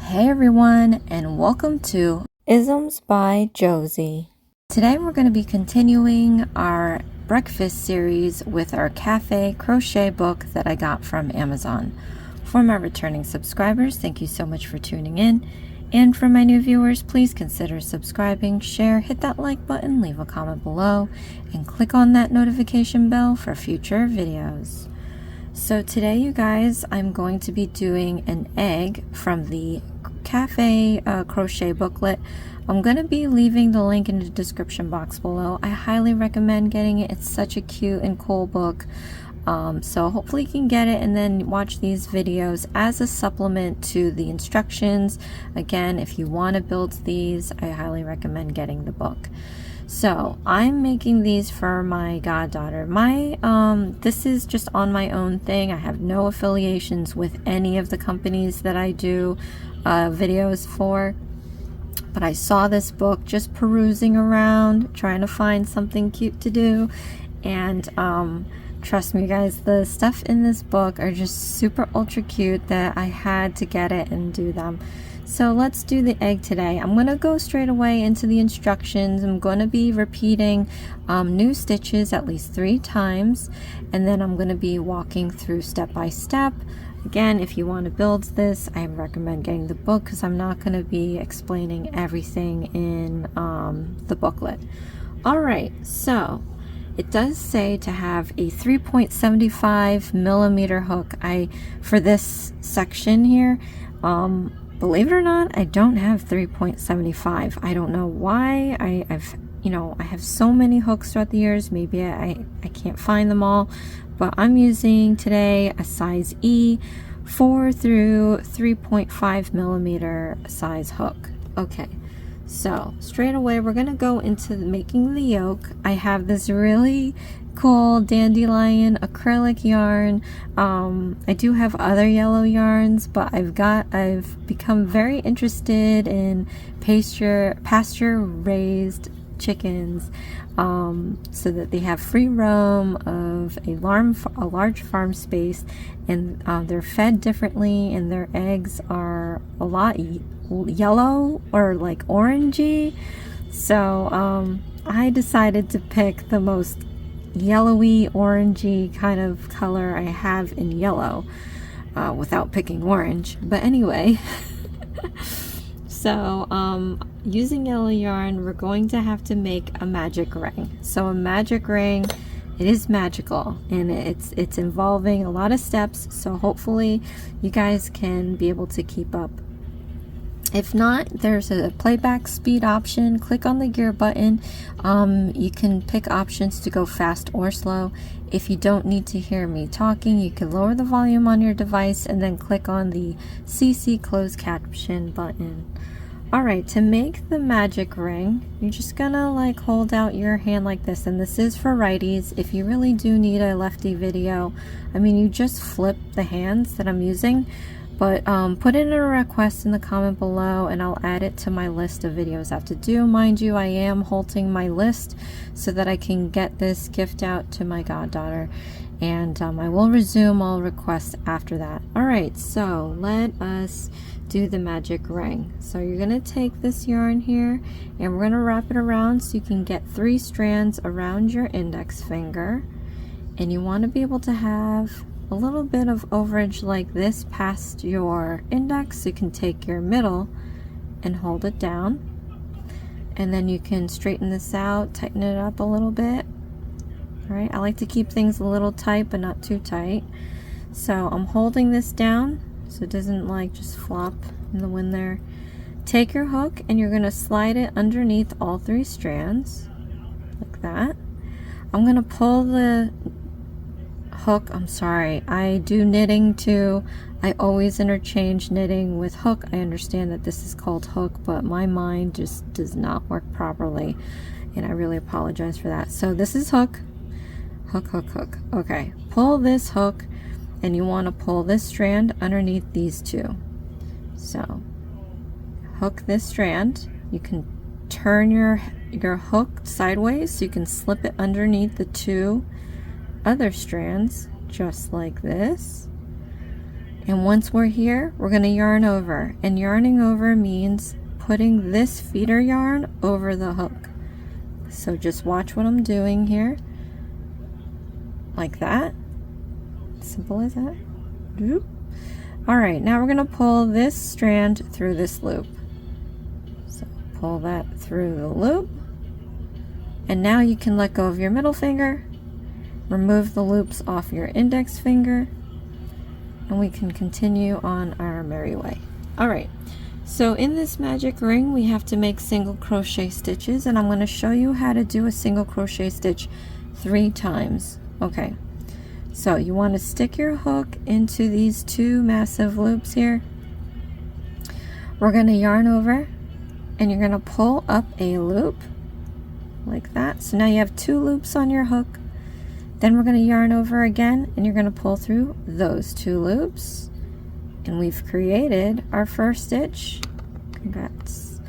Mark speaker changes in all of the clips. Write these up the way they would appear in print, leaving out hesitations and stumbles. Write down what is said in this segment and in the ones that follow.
Speaker 1: Hey everyone, and welcome to Isms by Josie. Today we're going to be continuing our breakfast series with our cafe crochet book that I got from Amazon. For my returning subscribers, thank you so much for tuning in. And for my new viewers, please consider subscribing, share, hit that like button, leave a comment below, and click on that notification bell for future videos. So today, you guys, I'm going to be doing an egg from the cafe crochet booklet. I'm going to be leaving the link in the description box below. I highly recommend getting it. It's such a cute and cool book. So hopefully you can get it and then watch these videos as a supplement to the instructions. Again, if you want to build these, I highly recommend getting the book. So I'm making these for my goddaughter. This is just on my own thing. I have no affiliations with any of the companies that I do videos for. But I saw this book just perusing around, trying to find something cute to do. And trust me guys, the stuff in this book are just super ultra cute that I had to get it and do them. So let's do the egg today. I'm going to go straight away into the instructions. I'm going to be repeating new stitches at least 3 times, and then I'm going to be walking through step by step. Again, if you want to build this, I recommend getting the book because I'm not going to be explaining everything in the booklet. Alright, so it does say to have a 3.75 millimeter hook. For this section here, believe it or not, I don't have 3.75. I don't know why. I have so many hooks throughout the years. Maybe I can't find them all, but I'm using today a size E 4 through 3.5 millimeter size hook. Okay, so straight away we're gonna go into making the yoke. I have this really cool dandelion acrylic yarn. I do have other yellow yarns, but I've become very interested in pasture raised chickens, so that they have free roam of a large farm space, and they're fed differently, and their eggs are a lot yellow or like orangey. So I decided to pick the most yellowy orangey kind of color I have in yellow, without picking orange, but anyway. So using yellow yarn, we're going to have to make a magic ring. So a magic ring, it is magical, and it's involving a lot of steps, so hopefully you guys can be able to keep up. If not, there's a playback speed option. Click on the gear button. You can pick options to go fast or slow. If you don't need to hear me talking, you can lower the volume on your device and then click on the CC closed caption button. Alright, to make the magic ring, you're just gonna like hold out your hand like this, and this is for righties. If you really do need a lefty video, you just flip the hands that I'm using. But put in a request in the comment below and I'll add it to my list of videos I have to do. Mind you, I am halting my list so that I can get this gift out to my goddaughter. And I will resume all requests after that. Alright, so let us do the magic ring. So you're going to take this yarn here and we're going to wrap it around so you can get 3 strands around your index finger. And you want to be able to have a little bit of overage like this past your index, so you can take your middle and hold it down, and then you can straighten this out, tighten it up a little bit. Alright, I like to keep things a little tight but not too tight. So I'm holding this down so it doesn't like just flop in the wind there. Take your hook and you're going to slide it underneath all 3 strands like that. I'm going to pull the hook. I'm sorry, I do knitting too. I always interchange knitting with hook. I understand that this is called hook, but my mind just does not work properly, and I really apologize for that. So this is hook, hook, hook, hook. Okay, pull this hook and you want to pull this strand underneath these 2. So hook this strand. You can turn your hook sideways so you can slip it underneath the 2 other strands just like this, And once we're here, we're going to yarn over, and yarning over means putting this feeder yarn over the hook. So just watch what I'm doing here, like that. Simple as that. All right, now we're going to pull this strand through this loop. So pull that through the loop, and now you can let go of your middle finger, remove the loops off your index finger, and we can continue on our merry way. All right, so in this magic ring we have to make single crochet stitches, and I'm going to show you how to do a single crochet stitch 3 times. Okay, so you want to stick your hook into these 2 massive loops here. We're going to yarn over, and you're going to pull up a loop like that. So now you have 2 loops on your hook. Then we're going to yarn over again, and you're going to pull through those 2 loops, and we've created our first stitch. Congrats.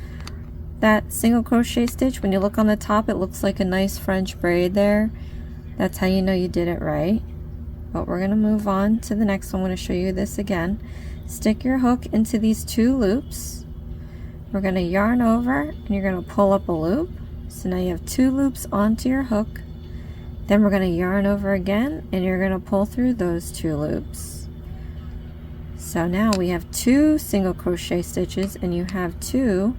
Speaker 1: That single crochet stitch, when you look on the top, it looks like a nice French braid there. That's how you know you did it right. But we're going to move on to the next one. I'm going to show you this again. Stick your hook into these 2 loops. We're going to yarn over, and you're going to pull up a loop. So now you have 2 loops onto your hook. Then we're going to yarn over again, and you're going to pull through those 2 loops. So now we have 2 single crochet stitches, and you have 2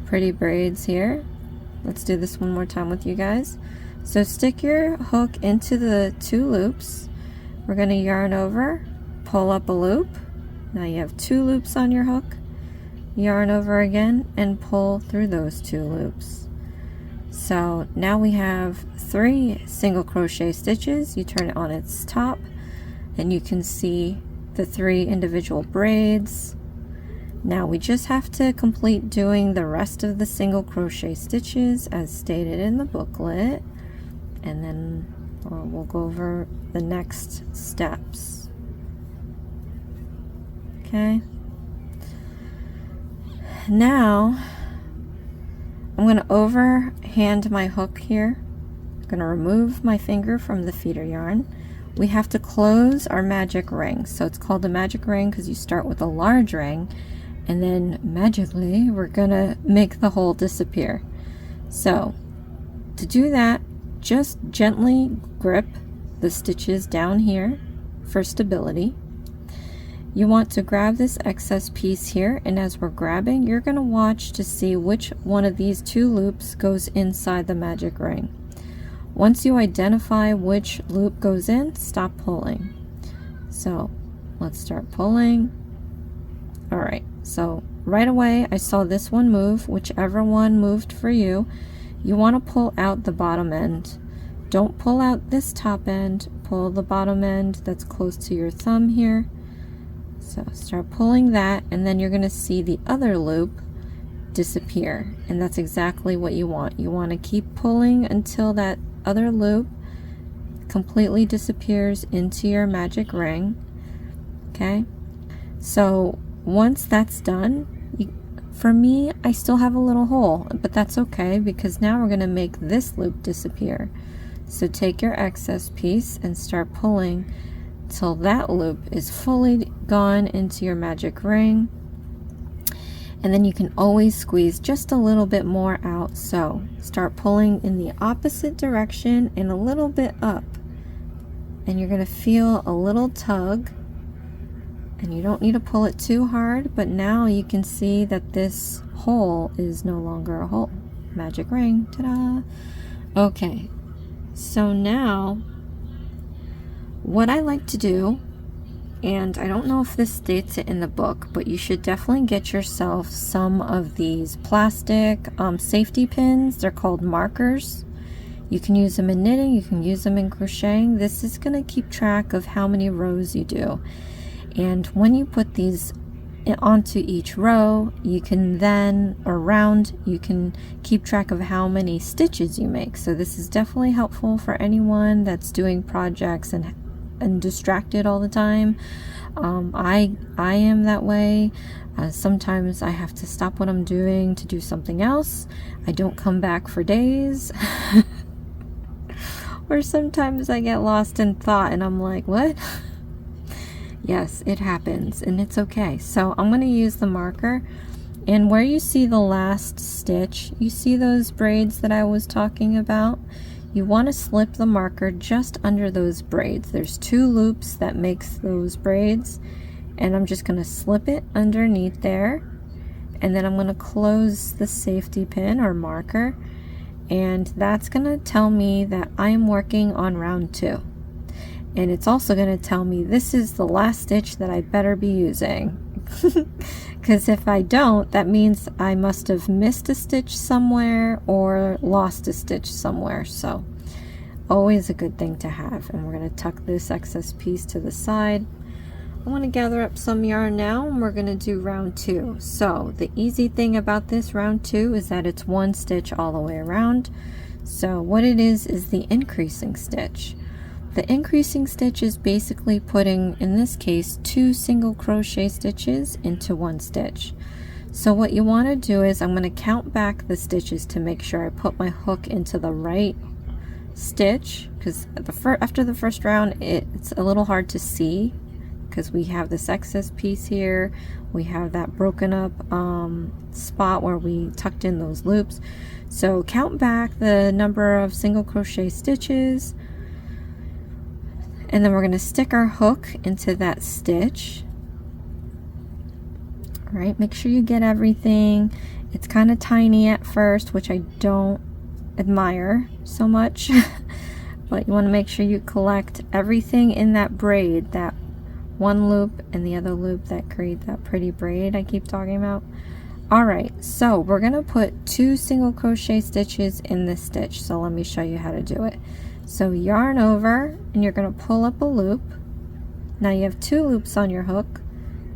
Speaker 1: pretty braids here. Let's do this one more time with you guys. So stick your hook into the 2 loops. We're going to yarn over, pull up a loop. Now you have 2 loops on your hook. Yarn over again and pull through those 2 loops. So now we have 3 single crochet stitches. You turn it on its top, and you can see the 3 individual braids. Now we just have to complete doing the rest of the single crochet stitches as stated in the booklet, and then we'll go over the next steps. Okay. Now I'm going to overhand my hook here. I'm going to remove my finger from the feeder yarn. We have to close our magic ring. So it's called a magic ring because you start with a large ring, and then magically we're going to make the hole disappear. So to do that, just gently grip the stitches down here for stability. You want to grab this excess piece here, and as we're grabbing, you're going to watch to see which one of these 2 loops goes inside the magic ring. Once you identify which loop goes in, stop pulling. So let's start pulling. All right, so right away I saw this one move. Whichever one moved for you, you want to pull out the bottom end. Don't pull out this top end, pull the bottom end that's close to your thumb here. So start pulling that, and then you're going to see the other loop disappear, and that's exactly what you want. You want to keep pulling until that other loop completely disappears into your magic ring. Okay, so once that's done, for me, I still have a little hole, but that's okay because now we're going to make this loop disappear. So take your excess piece and start pulling till that loop is fully gone into your magic ring, and then you can always squeeze just a little bit more out. So start pulling in the opposite direction and a little bit up, and you're going to feel a little tug, and you don't need to pull it too hard, but now you can see that this hole is no longer a hole. Magic ring, ta-da! Okay, so now what I like to do, and I don't know if this states it in the book, but you should definitely get yourself some of these plastic safety pins. They're called markers. You can use them in knitting, you can use them in crocheting. This is going to keep track of how many rows you do. And when you put these onto each row, you can then, or round, you can keep track of how many stitches you make. So this is definitely helpful for anyone that's doing projects and distracted all the time. I am that way. Sometimes I have to stop what I'm doing to do something else. I don't come back for days. Or sometimes I get lost in thought and I'm like, what? Yes, it happens, and it's okay. So I'm going to use the marker, and where you see the last stitch, you see those braids that I was talking about? You want to slip the marker just under those braids. There's 2 loops that makes those braids, and I'm just going to slip it underneath there, and then I'm going to close the safety pin or marker, and that's going to tell me that I am working on round 2. And it's also going to tell me this is the last stitch that I better be using. Because if I don't, that means I must have missed a stitch somewhere or lost a stitch somewhere. So always a good thing to have. And we're going to tuck this excess piece to the side. I want to gather up some yarn now, and we're going to do round 2. So the easy thing about this round 2 is that it's 1 stitch all the way around. So what it is the increasing stitch. The increasing stitch is basically putting, in this case, 2 single crochet stitches into 1 stitch. So what you want to do is I'm going to count back the stitches to make sure I put my hook into the right stitch, because after the first round it's a little hard to see because we have this excess piece here, we have that broken up spot where we tucked in those loops. So count back the number of single crochet stitches, and then we're going to stick our hook into that stitch. All right, make sure you get everything. It's kind of tiny at first, which I don't admire so much, but you want to make sure you collect everything in that braid, that one loop and the other loop that create that pretty braid I keep talking about. All right, so we're going to put 2 single crochet stitches in this stitch. So let me show you how to do it. So yarn over, and you're going to pull up a loop. Now you have 2 loops on your hook.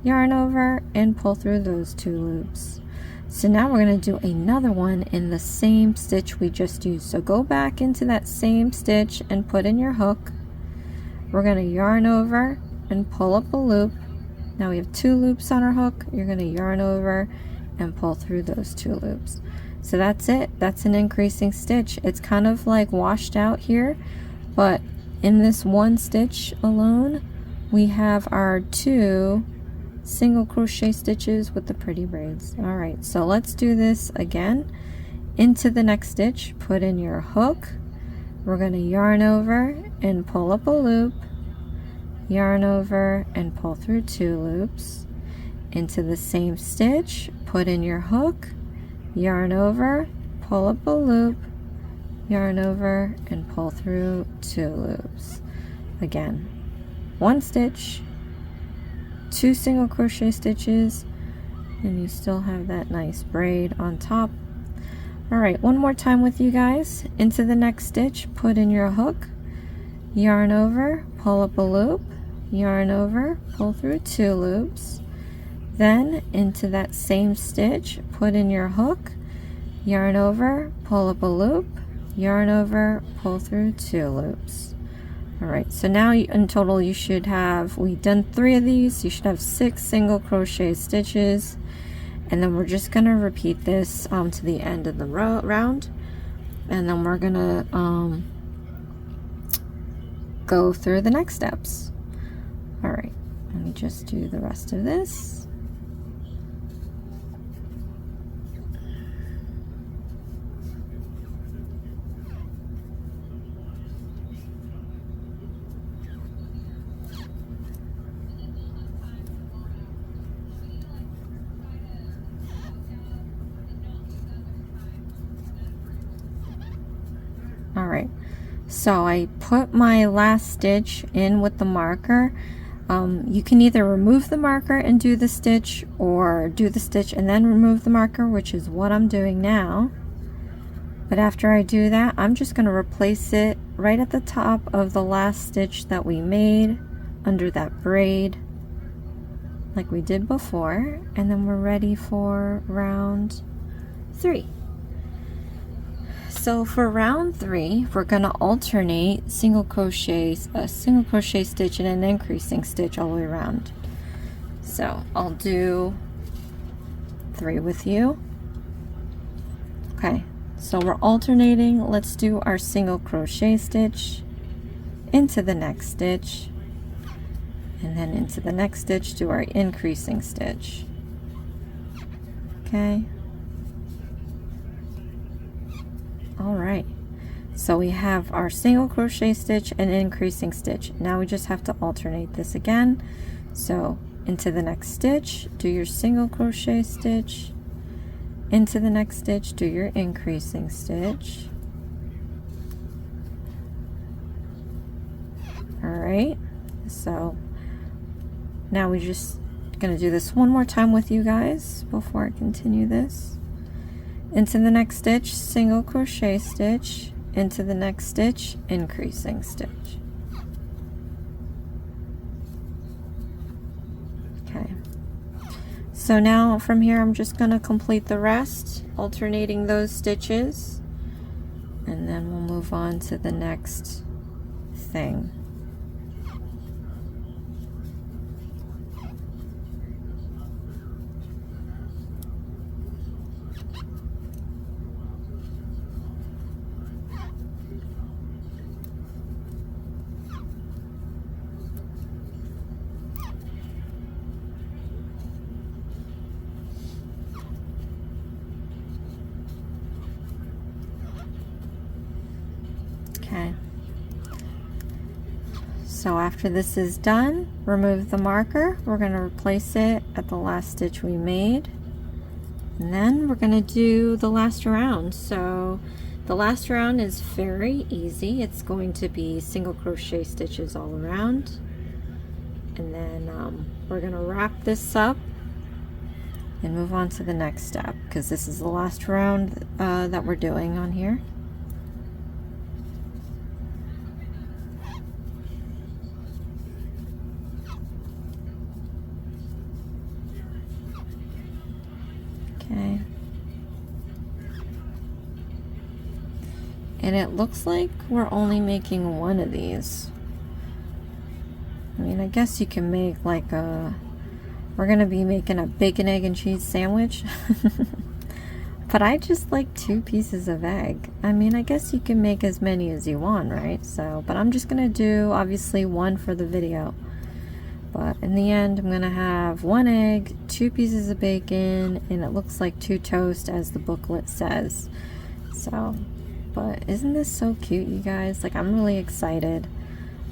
Speaker 1: Yarn over and pull through those 2 loops. So now we're going to do another one in the same stitch we just used. So go back into that same stitch and put in your hook. We're going to yarn over and pull up a loop. Now we have 2 loops on our hook. You're going to yarn over and pull through those 2 loops. So that's it. That's an increasing stitch. It's kind of like washed out here, but in this 1 stitch alone we have our 2 single crochet stitches with the pretty braids. All right, so let's do this again. Into the next stitch, put in your hook. We're going to yarn over and pull up a loop, yarn over and pull through 2 loops. Into the same stitch, put in your hook, yarn over, pull up a loop, yarn over and pull through 2 loops. Again, 1 stitch, 2 single crochet stitches, and you still have that nice braid on top. All right, one more time with you guys. Into the next stitch, put in your hook, yarn over, pull up a loop, yarn over, pull through 2 loops. Then into that same stitch, put in your hook, yarn over, pull up a loop, yarn over, pull through 2 loops. All right, so now in total you should have, we've done 3 of these, you should have 6 single crochet stitches, and then we're just going to repeat this to the end of the round, and then we're going to go through the next steps. All right, let me just do the rest of this. All right, so I put my last stitch in with the marker. You can either remove the marker and do the stitch, or do the stitch and then remove the marker, which is what I'm doing now. But after I do that, I'm just going to replace it right at the top of the last stitch that we made under that braid like we did before, and then we're ready for round 3. So for round 3, we're going to alternate single crochets, a single crochet stitch and an increasing stitch all the way around. So I'll do 3 with you. Okay, so we're alternating. Let's do our single crochet stitch into the next stitch, and then into the next stitch do our increasing stitch. Okay. All right, so we have our single crochet stitch and increasing stitch. Now we just have to alternate this again. So into the next stitch, do your single crochet stitch, into the next stitch, do your increasing stitch. All right, so now we're just gonna do this one more time with you guys before I continue this. Into the next stitch, single crochet stitch, into the next stitch, increasing stitch. Okay, so now from here I'm just going to complete the rest, alternating those stitches, and then we'll move on to the next thing. Okay, so after this is done, remove the marker. We're going to replace it at the last stitch we made, and then we're going to do the last round. So the last round is very easy. It's going to be single crochet stitches all around, and then we're going to wrap this up and move on to the next step, because this is the last round that we're doing on here. Okay, and it looks like we're only making one of these. I mean, I guess you can make like a, we're gonna be making a bacon, egg, and cheese sandwich. But I just like 2 pieces of egg. I mean, I guess you can make as many as you want, right? So, but I'm just gonna do obviously 1 for the video. But in the end, I'm gonna have 1 egg, 2 pieces of bacon, and it looks like 2 toast as the booklet says. So, but isn't this so cute, you guys? Like, I'm really excited.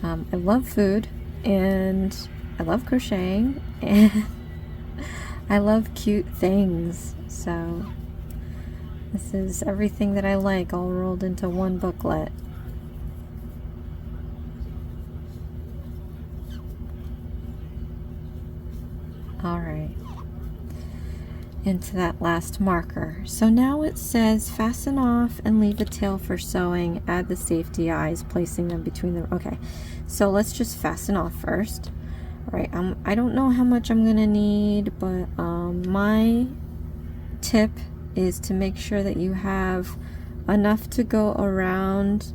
Speaker 1: I love food, and I love crocheting, and I love cute things. So this is everything that I like all rolled into one booklet. All right, into that last marker. So now it says fasten off and leave a tail for sewing, add the safety eyes, placing them between them. Okay, so let's just fasten off first. All right, I don't know how much I'm gonna need, but my tip is to make sure that you have enough to go around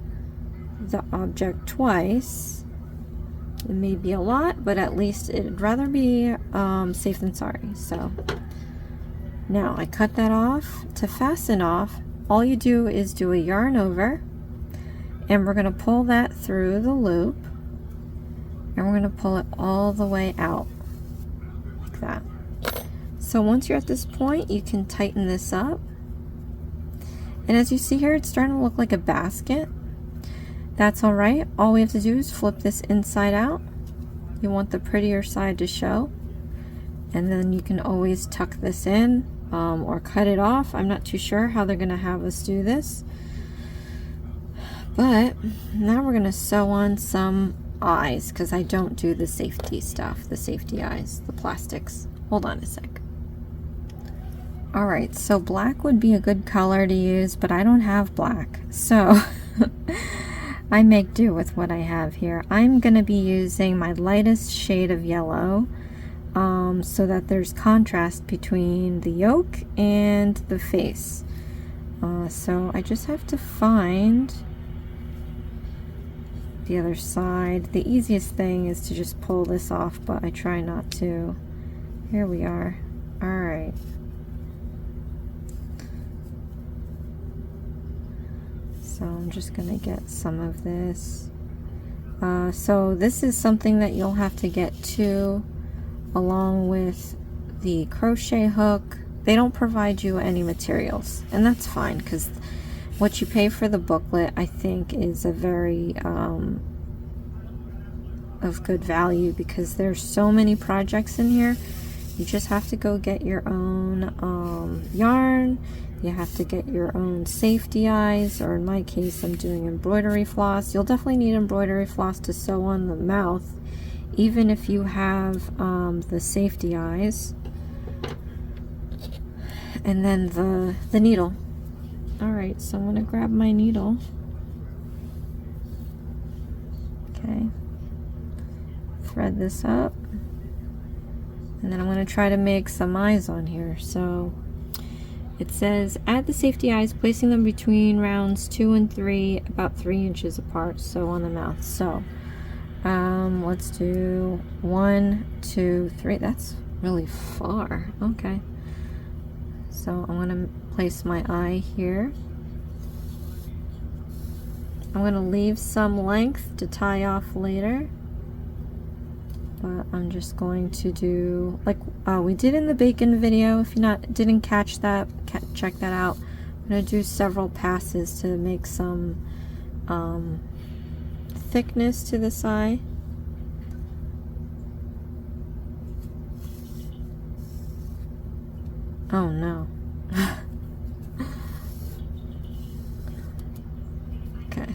Speaker 1: the object twice. It may be a lot, but at least it'd rather be safe than sorry. So now I cut that off. To fasten off, all you do is do a yarn over, and we're going to pull that through the loop, and we're going to pull it all the way out like that. So once you're at this point, you can tighten this up, and as you see here, it's starting to look like a basket. That's all right. All we have to do is flip this inside out. You want the prettier side to show, and then you can always tuck this in or cut it off. I'm not too sure how they're gonna have us do this, but now we're gonna sew on some eyes, because I don't do the safety stuff, the safety eyes, the plastics. Hold on a sec. All right, so black would be a good color to use, but I don't have black, so I make do with what I have here. I'm going to be using my lightest shade of yellow so that there's contrast between the yoke and the face. So I just have to find the other side. The easiest thing is to just pull this off, but I try not to. Here we are. All right. So I'm just gonna get some of this So this is something that you'll have to get to along with the crochet hook. They don't provide you any materials, and that's fine, because what you pay for the booklet, I think, is a very of good value, because there's so many projects in here. You just have to go get your own yarn. You have to get your own safety eyes, or in my case, I'm doing embroidery floss. You'll definitely need embroidery floss to sew on the mouth, even if you have the safety eyes. And then the needle. Alright, so I'm going to grab my needle. Okay. Thread this up. And then I'm going to try to make some eyes on here. So it says, add the safety eyes, placing them between rounds 2 and 3, about 3 inches apart, so on the mouth. So let's do 1, 2, 3. That's really far. Okay. So I'm going to place my eye here. I'm going to leave some length to tie off later. But I'm just going to do, like we did in the bacon video. If you didn't catch that, check that out. I'm going to do several passes to make some thickness to this eye. Oh no. Okay.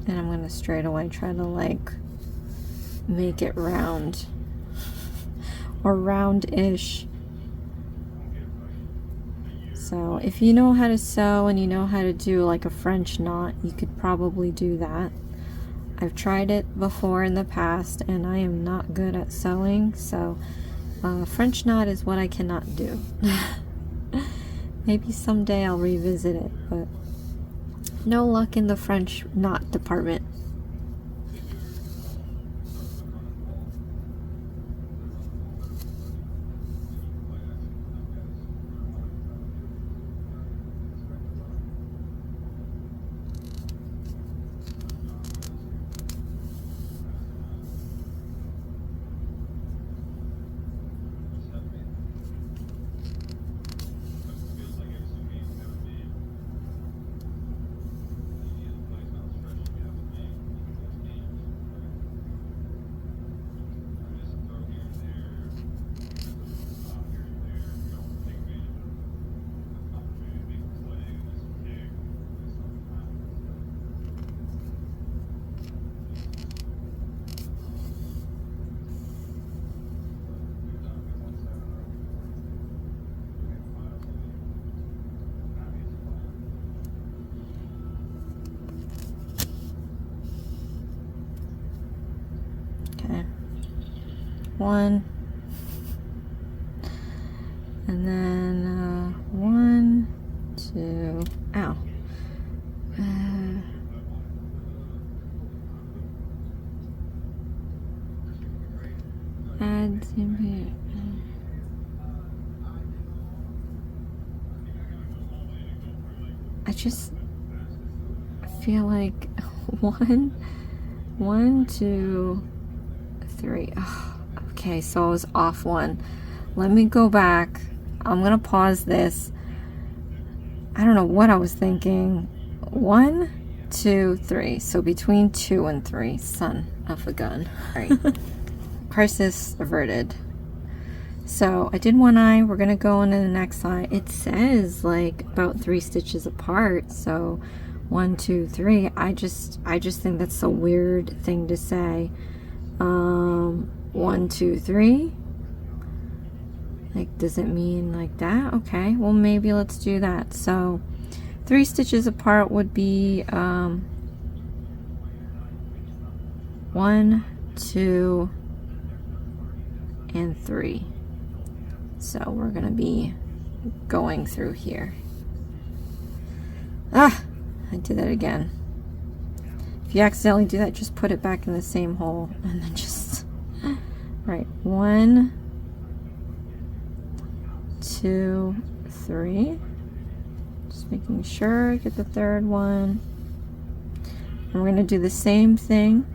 Speaker 1: And I'm going to straight away try to like make it round or round-ish. So if you know how to sew and you know how to do like a French knot, you could probably do that. I've tried it before in the past and I am not good at sewing, so French knot is what I cannot do. Maybe someday I'll revisit it, but no luck in the French knot department. Okay. 1, and then 1, 2, ow. Add here. I just feel like 1, 2, 3. Oh, okay, so I was off 1. Let me go back. I'm gonna pause this. I don't know what I was thinking. 1, 2, 3. So between 2 and 3. Son of a gun. All right. Crisis averted. So I did one eye. We're gonna go into the next eye. It says like about 3 stitches apart. So 1, 2, 3. I just think that's a weird thing to say. 1, 2, 3. Like, does it mean like that? Okay, well maybe let's do that. So 3 stitches apart would be 1, 2, and 3. So we're gonna be going through here. Ah, I did that again. If you accidentally do that, just put it back in the same hole and then just, right, 1, 2, 3. Just making sure, get the third one. And we're going to do the same thing.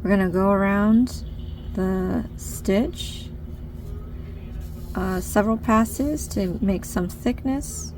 Speaker 1: We're going to go around the stitch several passes to make some thickness.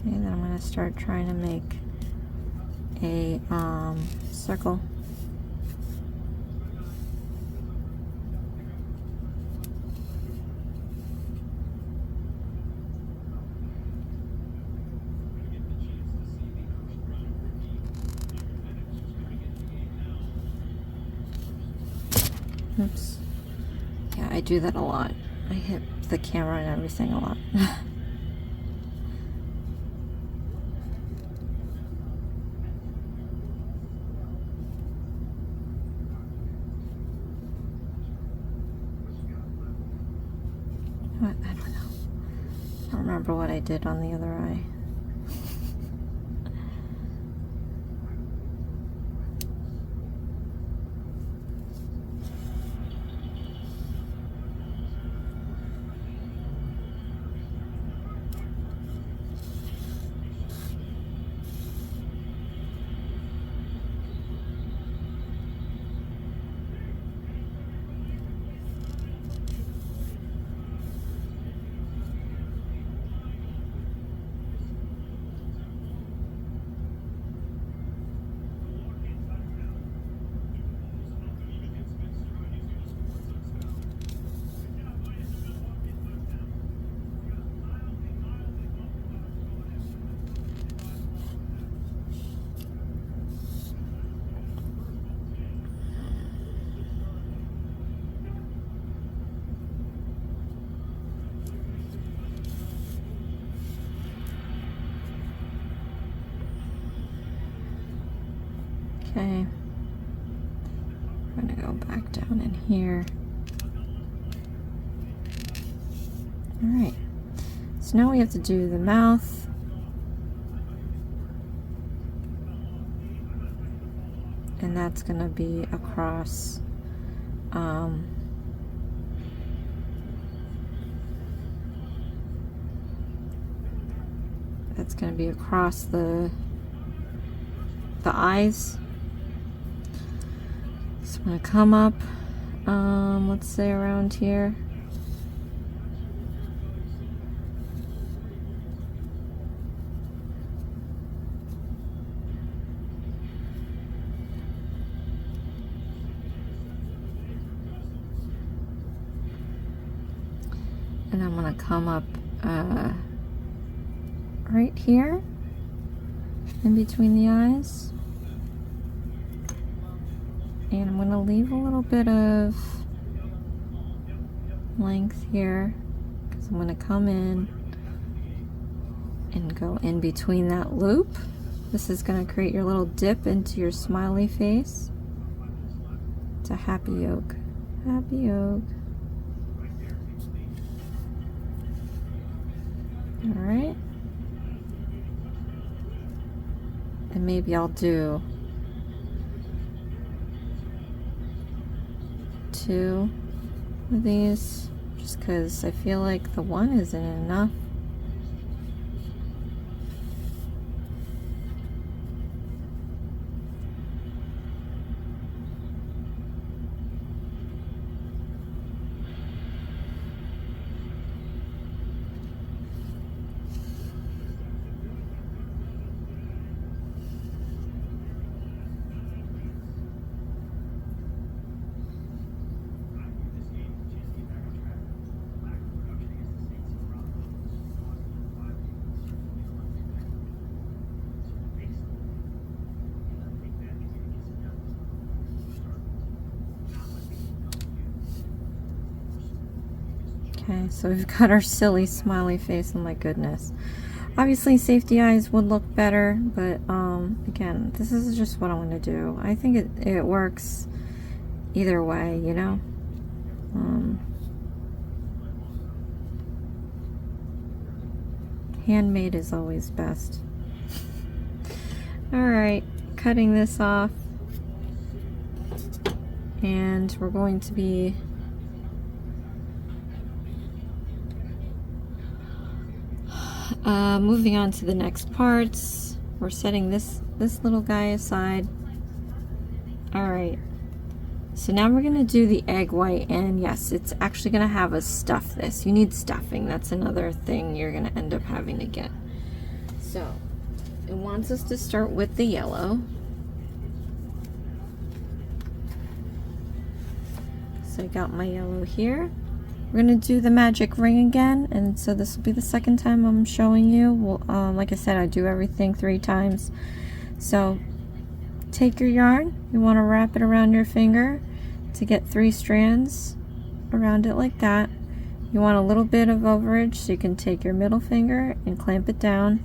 Speaker 1: Okay, then I'm going to start trying to make a circle. Oops. Yeah, I do that a lot. I hit the camera and everything a lot. What? I don't know. I don't remember what I did on the other eye. Okay, I'm gonna go back down in here. Alright, so now we have to do the mouth. And that's gonna be across that's gonna be across the eyes. So I'm gonna come up, let's say around here. And I'm gonna come up right here in between the eyes. And I'm going to leave a little bit of length here because I'm going to come in and go in between that loop. This is going to create your little dip into your smiley face. It's a happy yoke. Happy yoke. Alright. And maybe I'll do 2 of these just because I feel like the one isn't enough. Okay, so we've got our silly smiley face. Oh my goodness. Obviously safety eyes would look better, but again, this is just what I'm going to do. I think it works either way, you know. Handmade is always best. Alright, cutting this off, and we're going to be moving on to the next parts. We're setting this little guy aside. Alright, so now we're going to do the egg white, and yes, it's actually going to have us stuff this. You need stuffing. That's another thing you're going to end up having to get. So it wants us to start with the yellow. So I got my yellow here. We're going to do the magic ring again, and so this will be the second time I'm showing you. Well, like I said, I do everything 3 times. So take your yarn, you want to wrap it around your finger to get 3 strands around it like that. You want a little bit of overage, so you can take your middle finger and clamp it down.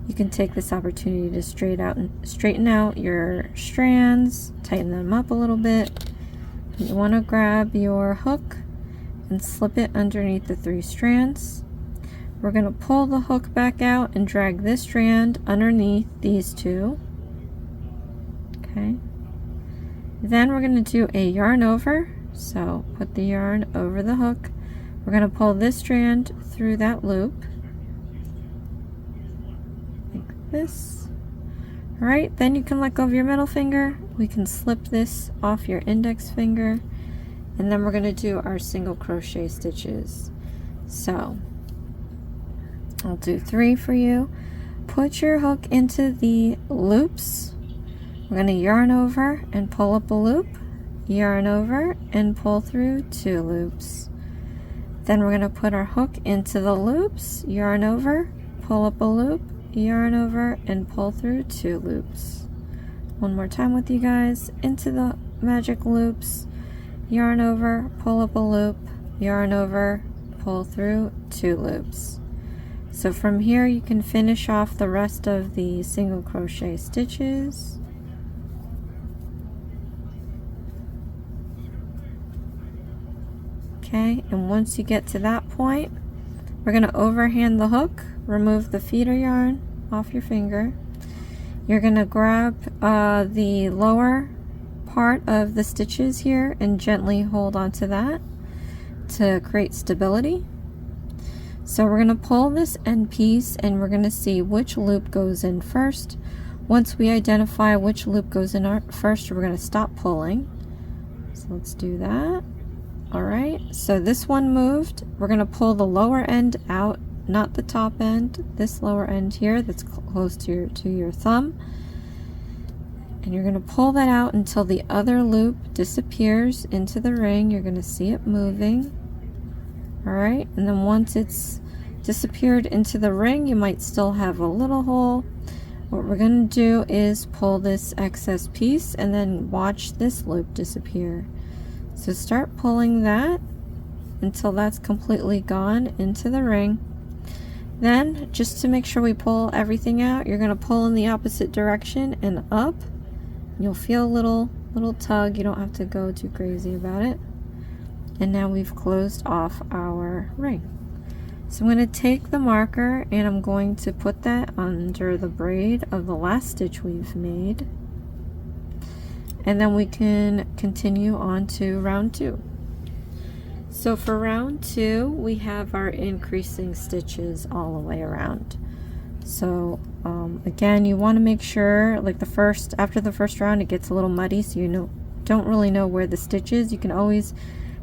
Speaker 1: You can take this opportunity to straighten out your strands, tighten them up a little bit. You want to grab your hook and slip it underneath the 3 strands. We're going to pull the hook back out and drag this strand underneath these 2. Okay. Then we're going to do a yarn over. So put the yarn over the hook. We're going to pull this strand through that loop. Like this. Alright, then you can let go of your middle finger. We can slip this off your index finger. And then we're going to do our single crochet stitches. So I'll do 3 for you. Put your hook into the loops. We're going to yarn over and pull up a loop, yarn over and pull through 2 loops. Then we're going to put our hook into the loops, yarn over, pull up a loop, yarn over and pull through 2 loops. One more time with you guys. Into the magic loops, yarn over, pull up a loop, yarn over, pull through 2 loops. So from here you can finish off the rest of the single crochet stitches. Okay, and once you get to that point, we're going to overhand the hook, remove the feeder yarn off your finger. You're going to grab the lower part of the stitches here and gently hold onto that to create stability. So we're going to pull this end piece and we're going to see which loop goes in first. Once we identify which loop goes in first, we're going to stop pulling. So let's do that. Alright, so this one moved. We're going to pull the lower end out, not the top end, this lower end here that's close to your thumb. And you're going to pull that out until the other loop disappears into the ring. You're going to see it moving. Alright, and then once it's disappeared into the ring, you might still have a little hole. What we're going to do is pull this excess piece and then watch this loop disappear. So start pulling that until that's completely gone into the ring. Then, just to make sure we pull everything out, you're going to pull in the opposite direction and up. You'll feel a little tug. You don't have to go too crazy about it. And now we've closed off our ring. So I'm going to take the marker and I'm going to put that under the braid of the last stitch we've made. And then we can continue on to round 2. So for round 2, we have our increasing stitches all the way around. So again, you want to make sure, like after the first round, it gets a little muddy, so you don't really know where the stitch is. You can always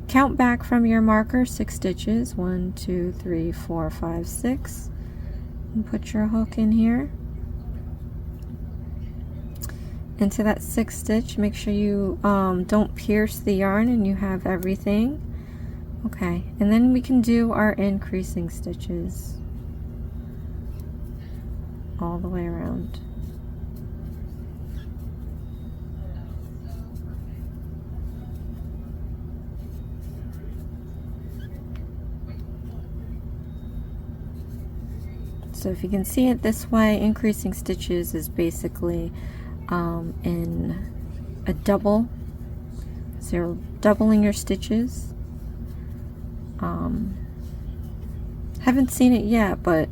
Speaker 1: count back from your marker 6 stitches, 1, 2, 3, 4, 5, 6, and put your hook in here. Into that 6th stitch, make sure you don't pierce the yarn and you have everything. Okay, and then we can do our increasing stitches all the way around. So if you can see it this way, increasing stitches is basically in a double. So you're doubling your stitches. Haven't seen it yet, but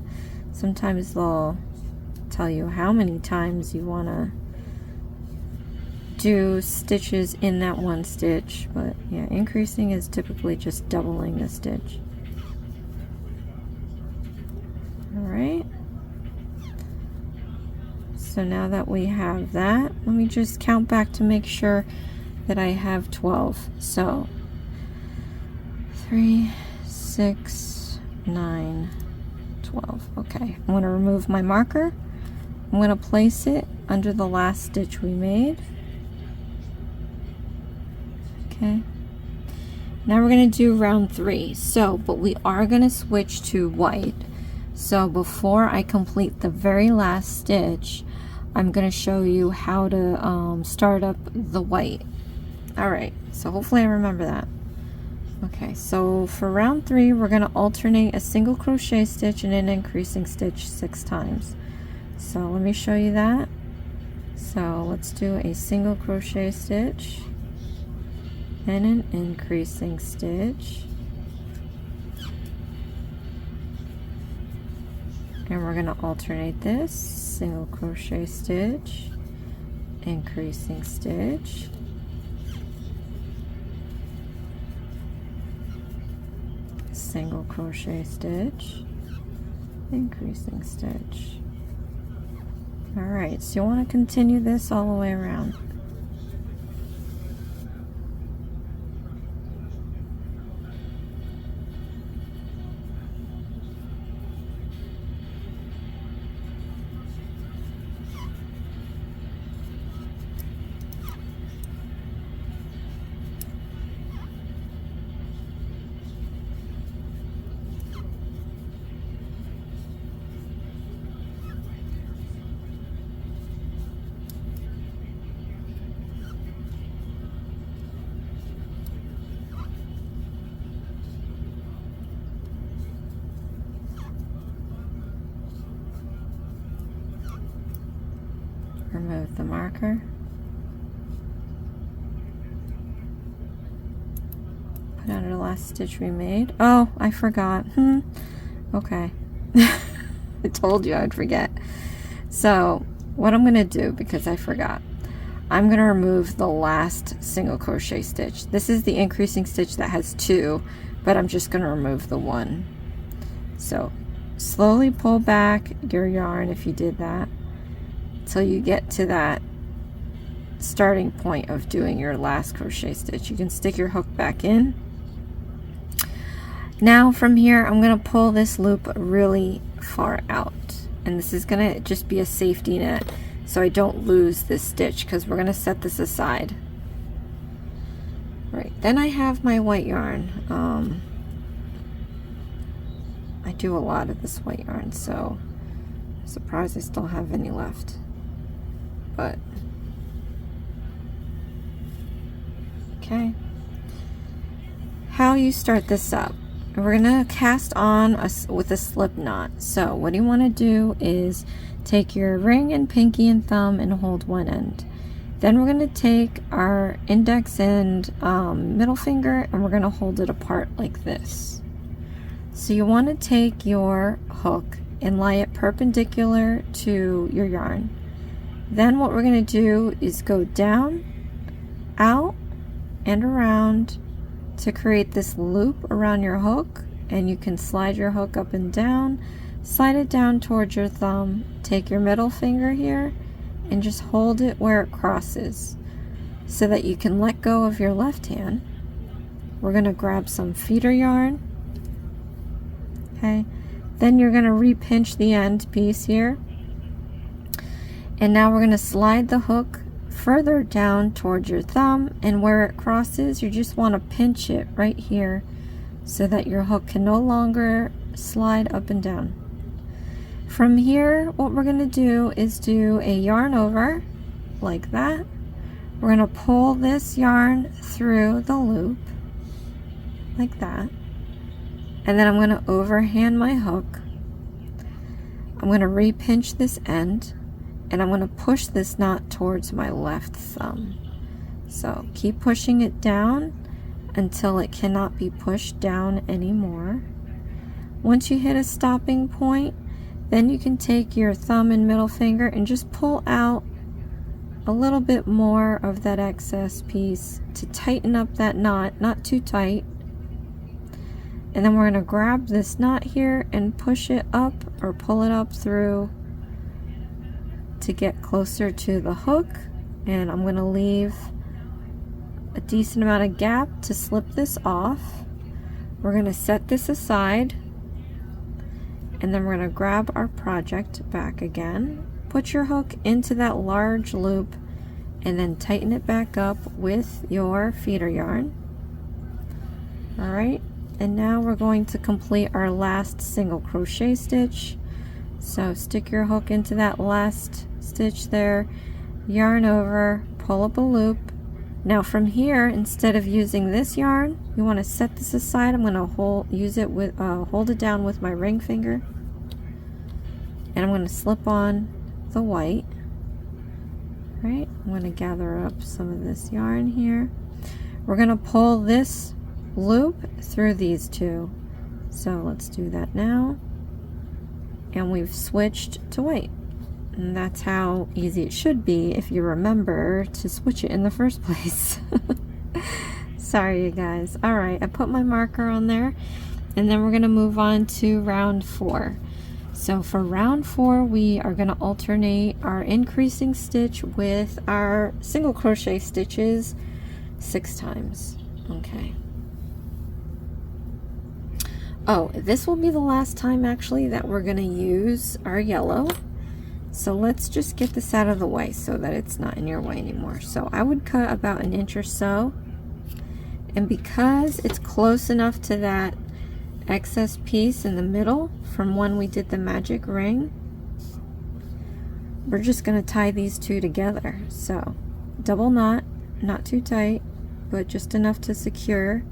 Speaker 1: sometimes they'll tell you how many times you want to do stitches in that one stitch. But yeah, increasing is typically just doubling the stitch. Alright, so now that we have that, let me just count back to make sure that I have 12. So 3, 6, 9, 12. Okay, I'm going to remove my marker. I'm going to place it under the last stitch we made. Okay, now we're going to do round 3. So, but we are going to switch to white. So before I complete the very last stitch, I'm going to show you how to start up the white. Alright, so hopefully I remember that. Okay, so for round 3, we're going to alternate a single crochet stitch and an increasing stitch 6 times. So let me show you that. So let's do a single crochet stitch and an increasing stitch. And we're going to alternate this, single crochet stitch, increasing stitch, single crochet stitch, increasing stitch. Alright, so you want to continue this all the way around. Remove the marker. Put under the last stitch we made. Oh, I forgot. Okay. I told you I'd forget. So what I'm going to do, because I forgot, I'm going to remove the last single crochet stitch. This is the increasing stitch that has 2, but I'm just going to remove the 1. So slowly pull back your yarn if you did that, till you get to that starting point of doing your last crochet stitch. You can stick your hook back in. Now from here, I'm going to pull this loop really far out, and this is going to just be a safety net so I don't lose this stitch, because we're going to set this aside. Right, then I have my white yarn. I do a lot of this white yarn, so I'm surprised I still have any left. But okay, how you start this up, we're gonna cast on with a slip knot. So what you want to do is take your ring and pinky and thumb and hold one end. Then we're going to take our index and middle finger, and we're going to hold it apart like this. So you want to take your hook and lie it perpendicular to your yarn. Then what we're going to do is go down, out, and around to create this loop around your hook, and you can slide your hook up and down, slide it down towards your thumb, take your middle finger here, and just hold it where it crosses so that you can let go of your left hand. We're going to grab some feeder yarn. Okay, then you're going to repinch the end piece here, and now we're going to slide the hook further down towards your thumb, and where it crosses you just want to pinch it right here so that your hook can no longer slide up and down. From here, what we're going to do is do a yarn over like that. We're going to pull this yarn through the loop like that, and then I'm going to overhand my hook. I'm going to re-pinch this end, and I'm going to push this knot towards my left thumb. So keep pushing it down until it cannot be pushed down anymore. Once you hit a stopping point, then you can take your thumb and middle finger and just pull out a little bit more of that excess piece to tighten up that knot, not too tight. And then we're going to grab this knot here and push it up or pull it up through to get closer to the hook. And I'm going to leave a decent amount of gap to slip this off. We're going to set this aside, and then we're going to grab our project back again. Put your hook into that large loop and then tighten it back up with your feeder yarn. Alright, and now we're going to complete our last single crochet stitch. So stick your hook into that last stitch there, yarn over, pull up a loop. Now from here, instead of using this yarn, you want to set this aside. I'm going to hold it down with my ring finger, and I'm going to slip on the white. Right, I'm going to gather up some of this yarn here. We're going to pull this loop through these two. So let's do that now. And we've switched to white. And that's how easy it should be if you remember to switch it in the first place. Sorry, you guys. All right, I put my marker on there, and then we're going to move on to round 4. So for round 4, we are going to alternate our increasing stitch with our single crochet stitches 6 times. Okay. Oh, this will be the last time actually that we're going to use our yellow. So let's just get this out of the way so that it's not in your way anymore. So I would cut about 1 inch or so. And because it's close enough to that excess piece in the middle from when we did the magic ring, we're just going to tie these two together. So double knot, not too tight, but just enough to secure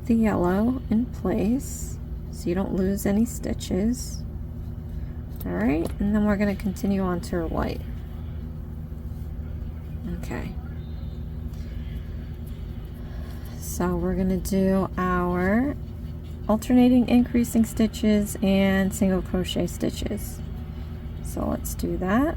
Speaker 1: the yellow in place so you don't lose any stitches. All right, and then we're going to continue on to our white. Okay, so we're going to do our alternating increasing stitches and single crochet stitches. So let's do that.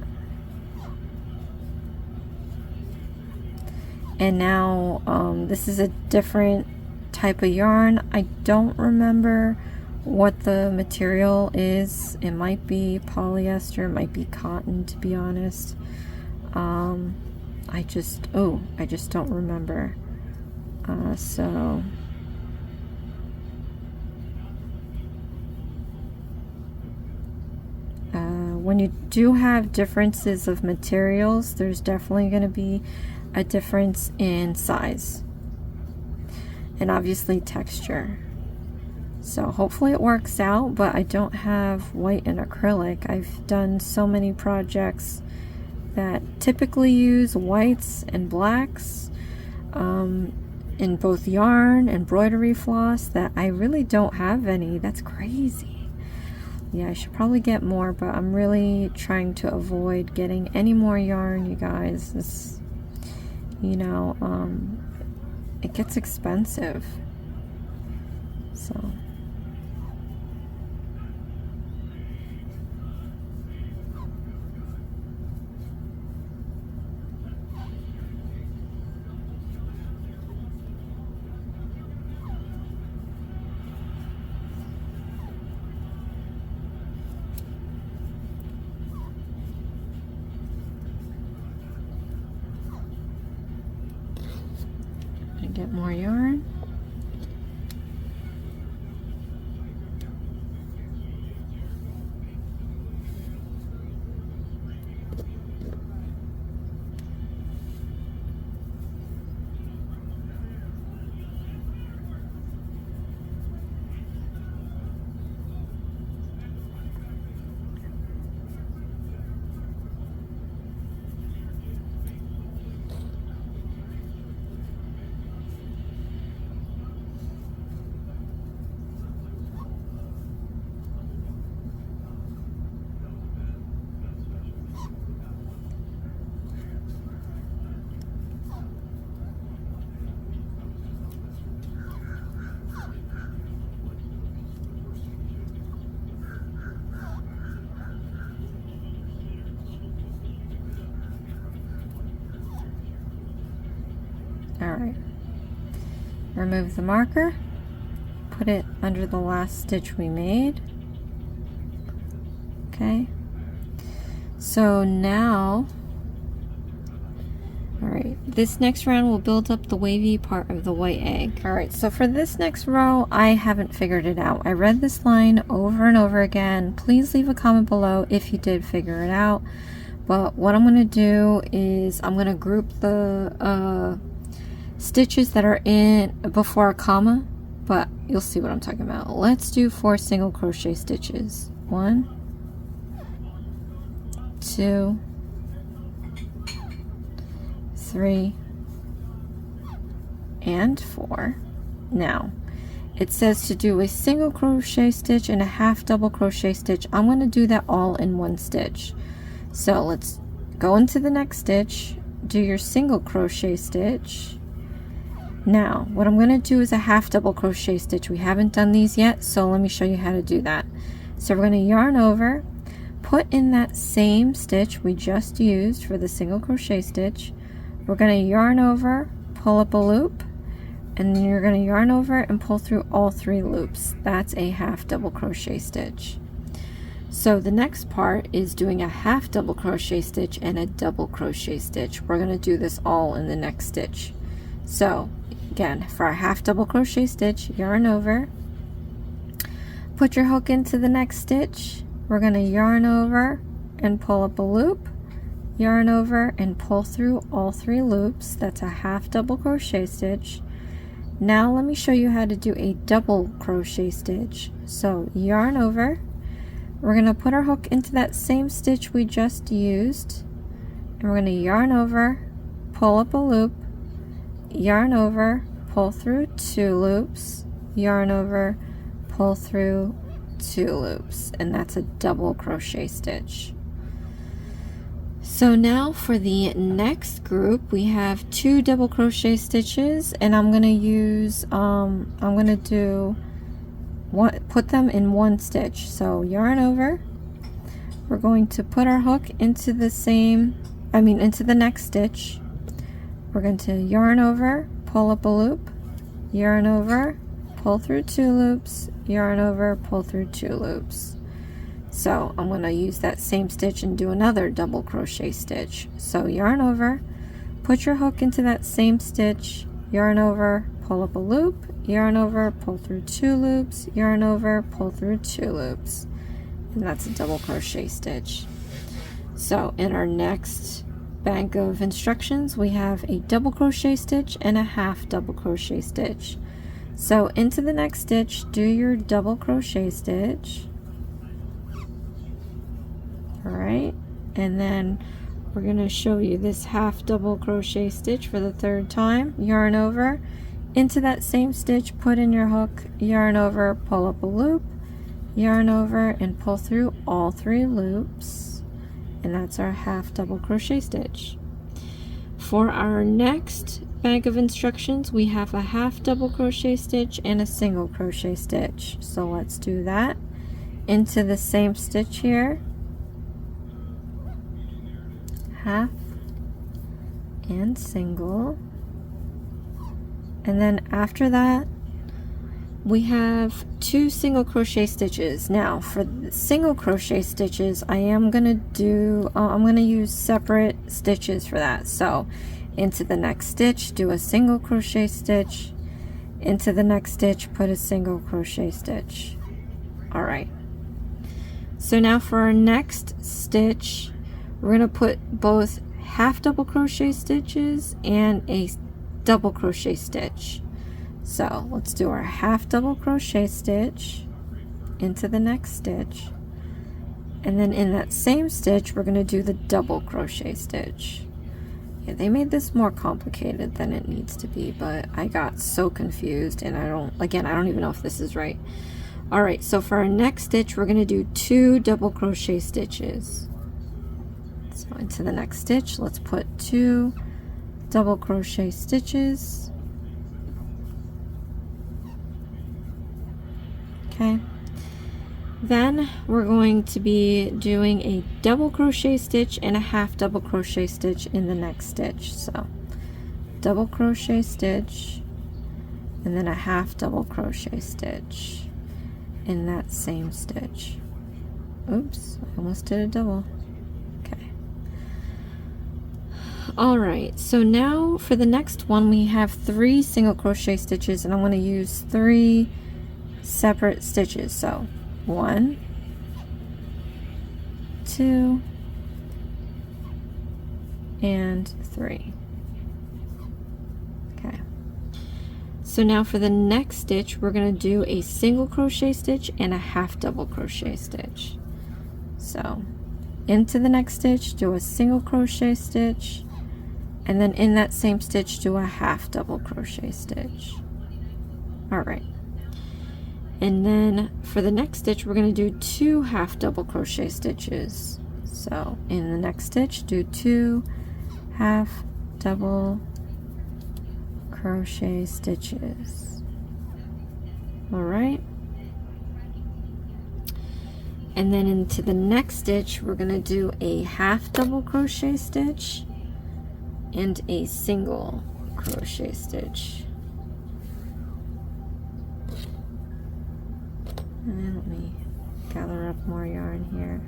Speaker 1: And now this is a different type of yarn. I don't remember what the material is. It might be polyester, it might be cotton, to be honest. I just don't remember. When you do have differences of materials, there's definitely going to be a difference in size and obviously texture. So hopefully it works out, but I don't have white and acrylic. I've done so many projects that typically use whites and blacks in both yarn and embroidery floss that I really don't have any. That's crazy. Yeah, I should probably get more, but I'm really trying to avoid getting any more yarn, you guys. This, you know, it gets expensive. So get more yarn. Alright, remove the marker, put it under the last stitch we made. Okay, so now, alright, this next round will build up the wavy part of the white egg. Alright, so for this next row, I haven't figured it out. I read this line over and over again. Please leave a comment below if you did figure it out. But what I'm going to do is I'm going to group the stitches that are in before a comma, but you'll see what I'm talking about. Let's do 4 single crochet stitches. 1, 2, 3, and 4. Now, it says to do a single crochet stitch and a half double crochet stitch. I'm going to do that all in one stitch. So let's go into the next stitch, do your single crochet stitch. Now, what I'm going to do is a half double crochet stitch. We haven't done these yet, so let me show you how to do that. So we're going to yarn over, put in that same stitch we just used for the single crochet stitch. We're going to yarn over, pull up a loop, and then you're going to yarn over and pull through all 3 loops. That's a half double crochet stitch. So the next part is doing a half double crochet stitch and a double crochet stitch. We're going to do this all in the next stitch. So again, for a half double crochet stitch, yarn over, put your hook into the next stitch. We're going to yarn over and pull up a loop, yarn over and pull through all 3 loops. That's a half double crochet stitch. Now let me show you how to do a double crochet stitch. So yarn over, we're going to put our hook into that same stitch we just used, and we're going to yarn over, pull up a loop, yarn over, pull through 2 loops, yarn over, pull through 2 loops, and that's a double crochet stitch. So now for the next group, we have 2 double crochet stitches, and I'm going to use put them in one stitch. So yarn over, we're going to put our hook into the next stitch. We're going to yarn over, pull up a loop, yarn over, pull through 2 loops, yarn over, pull through 2 loops. So I'm going to use that same stitch and do another double crochet stitch. So yarn over, put your hook into that same stitch, yarn over, pull up a loop, yarn over, pull through 2 loops, yarn over, pull through 2 loops, and that's a double crochet stitch. So in our next bank of instructions, we have a double crochet stitch and a half double crochet stitch. So into the next stitch, do your double crochet stitch. Alright, and then we're going to show you this half double crochet stitch for the 3rd time. Yarn over, into that same stitch, put in your hook, yarn over, pull up a loop, yarn over, and pull through all 3 loops, and that's our half double crochet stitch. For our next bank of instructions, we have a half double crochet stitch and a single crochet stitch. So let's do that. Into the same stitch here, half and single, and then after that we have 2 single crochet stitches. Now for the single crochet stitches, I am gonna do I'm gonna use separate stitches for that. So into the next stitch, do a single crochet stitch, into the next stitch, put a single crochet stitch. All right, so now for our next stitch, we're going to put both half double crochet stitches and a double crochet stitch. So let's do our half double crochet stitch into the next stitch, and then in that same stitch we're going to do the double crochet stitch. Yeah, they made this more complicated than it needs to be, but I got so confused, and I don't even know if this is right. Alright, so for our next stitch we're going to do 2 double crochet stitches. So into the next stitch, let's put 2 double crochet stitches. Okay, then we're going to be doing a double crochet stitch and a half double crochet stitch in the next stitch. So double crochet stitch and then a half double crochet stitch in that same stitch. Oops, I almost did a double. Okay. Alright, so now for the next one we have 3 single crochet stitches, and I'm going to use 3 separate stitches. So 1, 2, and 3. Okay. So now for the next stitch, we're going to do a single crochet stitch and a half double crochet stitch. So into the next stitch, do a single crochet stitch, and then in that same stitch, do a half double crochet stitch. Alright. And then for the next stitch, we're going to do 2 half double crochet stitches. So in the next stitch, do 2 half double crochet stitches. Alright. And then into the next stitch, we're going to do a half double crochet stitch and a single crochet stitch. And then let me gather up more yarn here.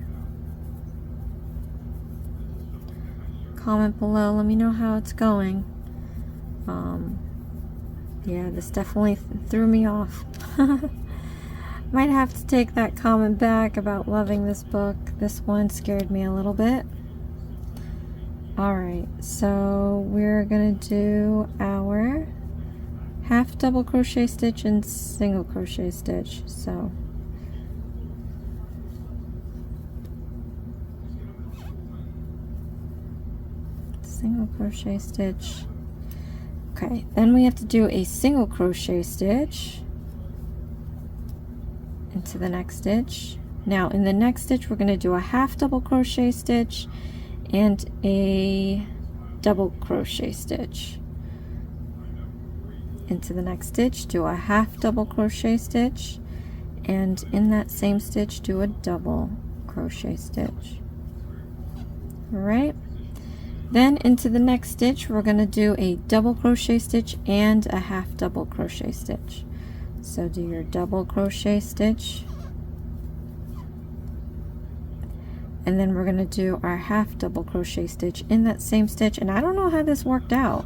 Speaker 1: Comment below, let me know how it's going. Yeah, this definitely threw me off. Might have to take that comment back about loving this book. This one scared me a little bit. Alright, so we're gonna do our half double crochet stitch and single crochet stitch. So single crochet stitch. Okay, then we have to do a single crochet stitch into the next stitch. Now in the next stitch we're going to do a half double crochet stitch and a double crochet stitch. Into the next stitch, do a half double crochet stitch, and in that same stitch do a double crochet stitch. Alright, then into the next stitch we're going to do a double crochet stitch and a half double crochet stitch. So do your double crochet stitch, and then we're going to do our half double crochet stitch in that same stitch. And I don't know how this worked out,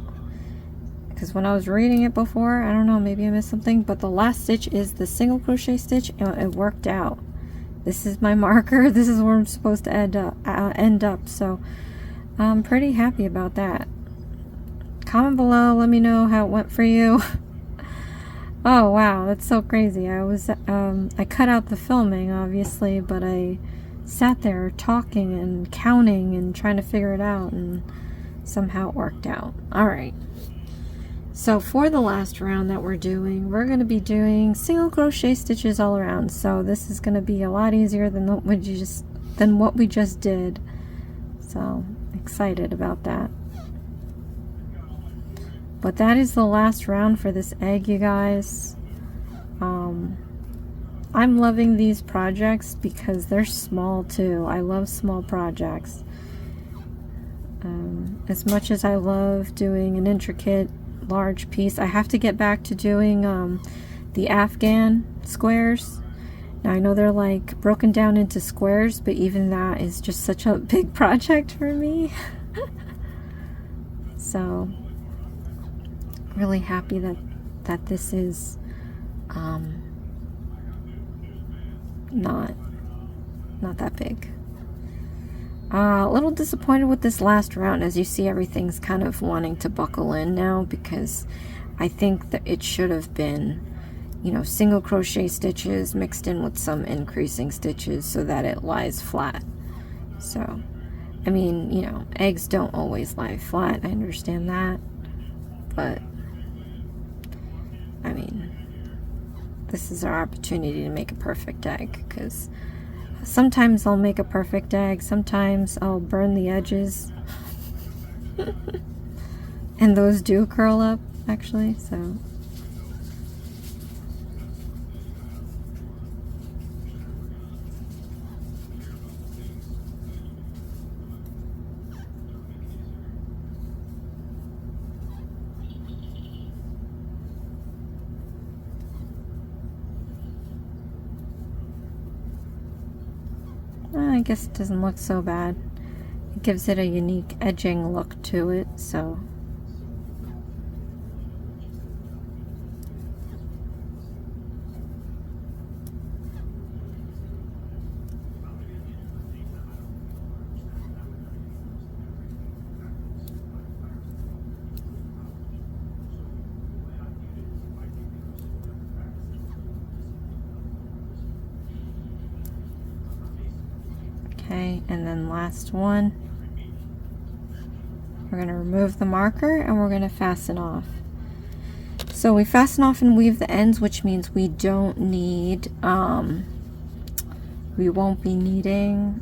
Speaker 1: because when I was reading it before, I don't know, maybe I missed something, but the last stitch is the single crochet stitch and it worked out. This is my marker. This is where I'm supposed to end up. So I'm pretty happy about that. Comment below, let me know how it went for you. Oh wow, that's so crazy. I cut out the filming obviously, but I sat there talking and counting and trying to figure it out, and somehow it worked out. Alright, so for the last round that we're going to be doing single crochet stitches all around. So this is going to be a lot easier than what we just did. So excited about that. But that is the last round for this egg, you guys. I'm loving these projects because they're small too. I love small projects. As much as I love doing an intricate large piece, I have to get back to doing the Afghan squares. Now I know they're like broken down into squares, but even that is just such a big project for me. So really happy that this is not that big. A little disappointed with this last round. As you see, everything's kind of wanting to buckle in now, because I think that it should have been, you know, single crochet stitches mixed in with some increasing stitches so that it lies flat. So I mean, you know, eggs don't always lie flat, I understand that, but I mean, this is our opportunity to make a perfect egg, because sometimes I'll make a perfect egg, sometimes I'll burn the edges, and those do curl up, actually, so. I guess it doesn't look so bad. It gives it a unique edging look to it, so. Okay, and then last one. We're going to remove the marker and we're going to fasten off. So we fasten off and weave the ends, which means we don't need, we won't be needing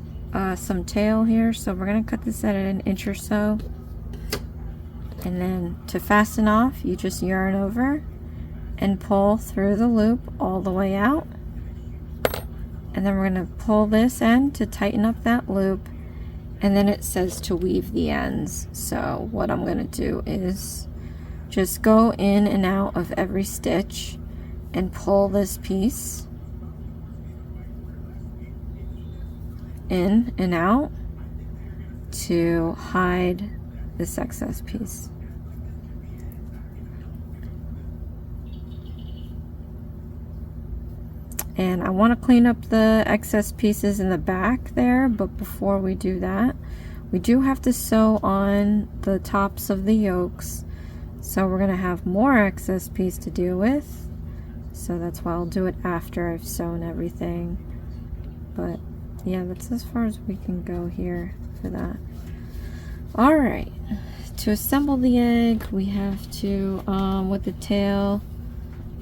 Speaker 1: some tail here. So we're going to cut this at an inch or so. And then to fasten off, you just yarn over and pull through the loop all the way out. And then we're going to pull this end to tighten up that loop, and then it says to weave the ends. So what I'm going to do is just go in and out of every stitch and pull this piece in and out to hide this excess piece. And I want to clean up the excess pieces in the back there, but before we do that, we do have to sew on the tops of the yokes. So we're going to have more excess piece to deal with. So that's why I'll do it after I've sewn everything. But yeah, that's as far as we can go here for that. Alright, to assemble the egg, we have to, with the tail,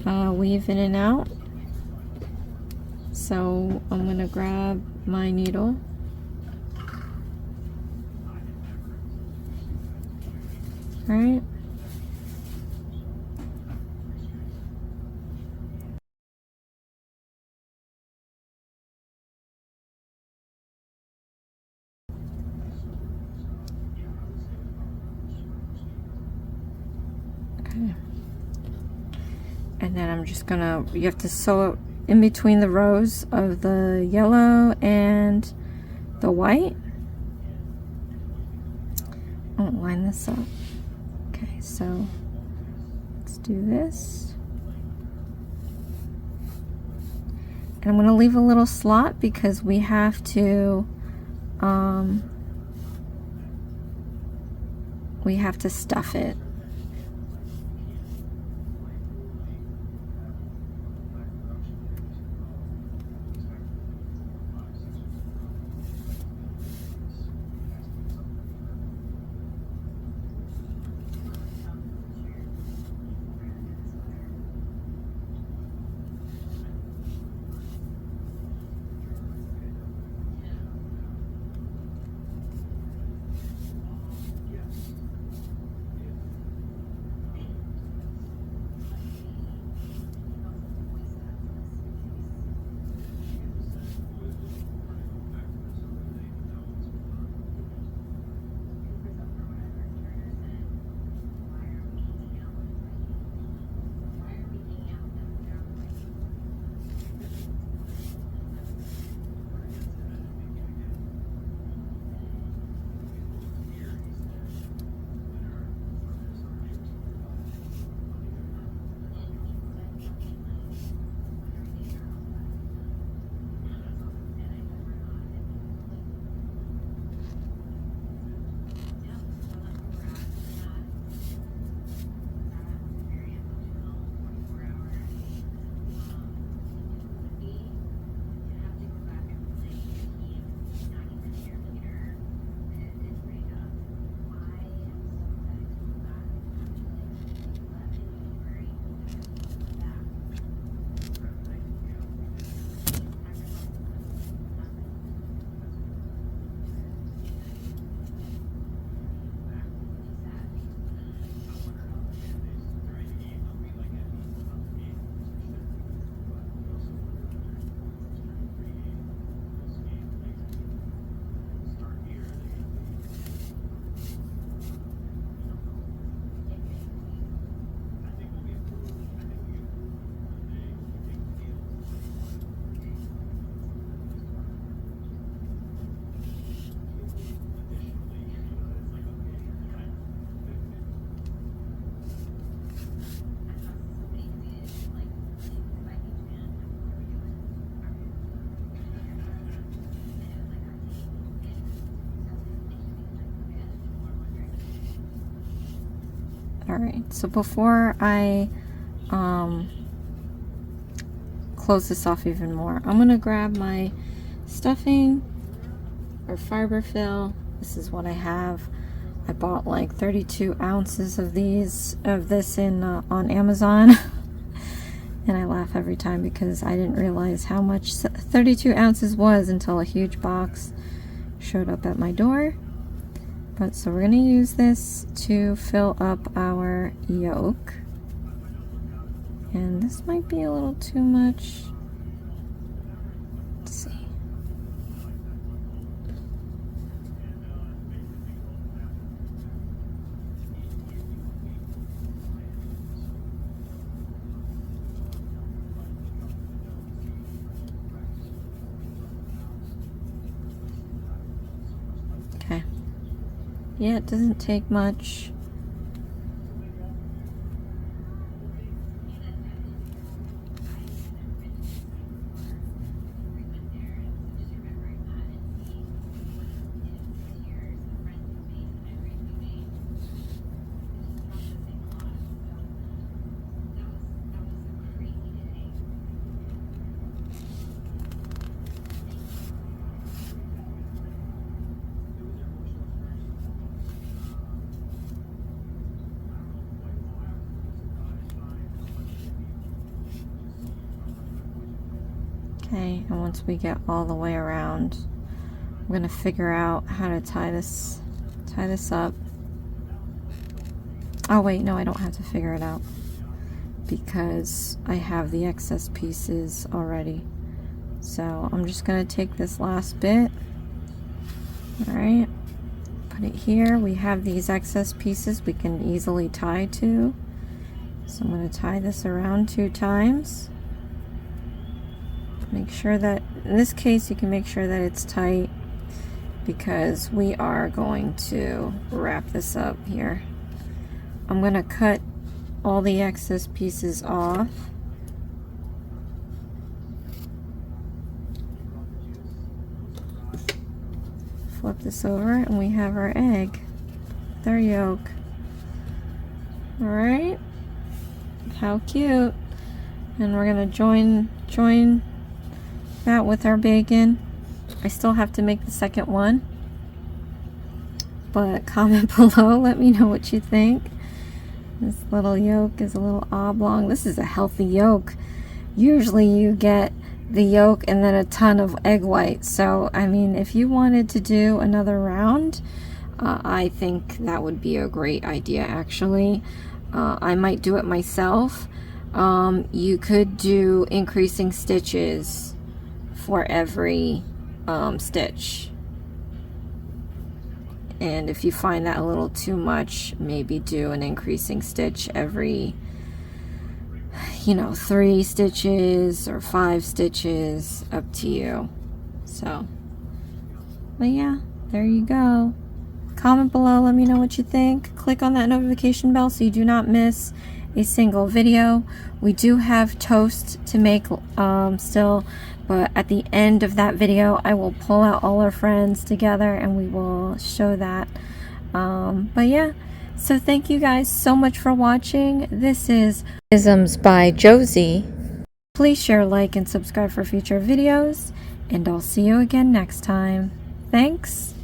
Speaker 1: weave in and out. So I'm going to grab my needle. All right. Okay. And then I'm just gonna, you have to sew it in between the rows of the yellow and the white. I'll line this up. Okay, so let's do this. And I'm going to leave a little slot because we have to stuff it. Alright, so before I close this off even more, I'm going to grab my stuffing or fiber fill. This is what I have. I bought like 32 ounces of this in on Amazon. And I laugh every time because I didn't realize how much 32 ounces was until a huge box showed up at my door. But so we're going to use this to fill up our yolk. And this might be a little too much. Let's see. Okay. Yeah, it doesn't take much. Okay, and once we get all the way around, I'm gonna figure out how to tie this up. Oh wait, no, I don't have to figure it out because I have the excess pieces already. So I'm just gonna take this last bit. All right, put it here. We have these excess pieces we can easily tie to. So I'm gonna tie this around 2 times. Make sure that, in this case, you can make sure that it's tight because we are going to wrap this up here. I'm going to cut all the excess pieces off. Flip this over and we have our egg with our yolk. Alright, how cute. And we're going to join that with our bacon. I still have to make the second one, but comment below, let me know what you think. This little yolk is a little oblong. This is a healthy yolk. Usually you get the yolk and then a ton of egg white. So I mean, if you wanted to do another round, I think that would be a great idea actually. I might do it myself. You could do increasing stitches for every stitch, and if you find that a little too much, maybe do an increasing stitch every, you know, 3 stitches or 5 stitches, up to you. So, but yeah, there you go. Comment below, let me know what you think. Click on that notification bell so you do not miss a single video. We do have toast to make still, but at the end of that video I will pull out all our friends together and we will show that. But yeah, so thank you guys so much for watching. This is Isms by Josie. Please share, like, and subscribe for future videos, and I'll see you again next time. Thanks.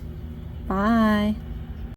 Speaker 1: Bye.